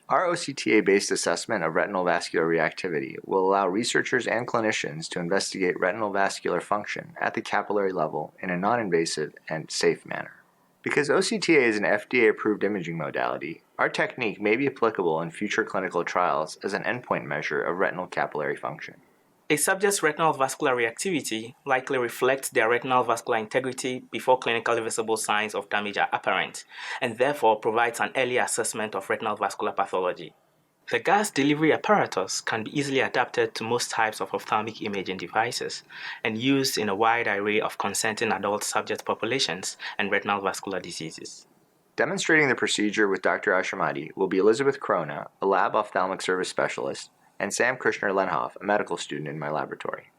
Our OCTA-based assessment of retinal vascular reactivity will allow researchers and clinicians to investigate retinal vascular function at the capillary level in a non-invasive and safe manner. Because OCTA is an FDA-approved imaging modality, our technique may be applicable in future clinical trials as an endpoint measure of retinal capillary function. A subject's retinal vascular reactivity likely reflects their retinal vascular integrity before clinically visible signs of damage are apparent, and therefore provides an early assessment of retinal vascular pathology. The gas delivery apparatus can be easily adapted to most types of ophthalmic imaging devices and used in a wide array of consenting adult subject populations and retinal vascular diseases. Demonstrating the procedure with Dr. Ashimatey will be Elizabeth Krona, a lab ophthalmic service specialist, and Sam Kushner-Lenhoff, a medical student in my laboratory.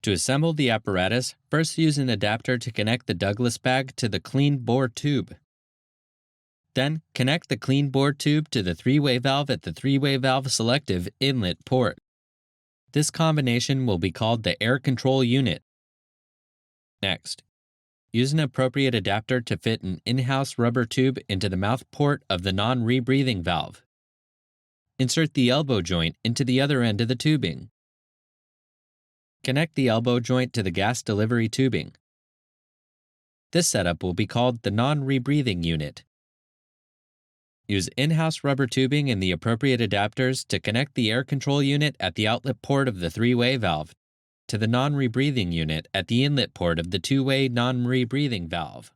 To assemble the apparatus, first use an adapter to connect the Douglas bag to the clean bore tube. Then, connect the clean bore tube to the three-way valve at the three-way valve selective inlet port. This combination will be called the air control unit. Next, use an appropriate adapter to fit an in-house rubber tube into the mouth port of the non-rebreathing valve. Insert the elbow joint into the other end of the tubing. Connect the elbow joint to the gas delivery tubing. This setup will be called the non-rebreathing unit. Use in-house rubber tubing and the appropriate adapters to connect the air control unit at the outlet port of the three-way valve to the non-rebreathing unit at the inlet port of the two-way non-rebreathing valve.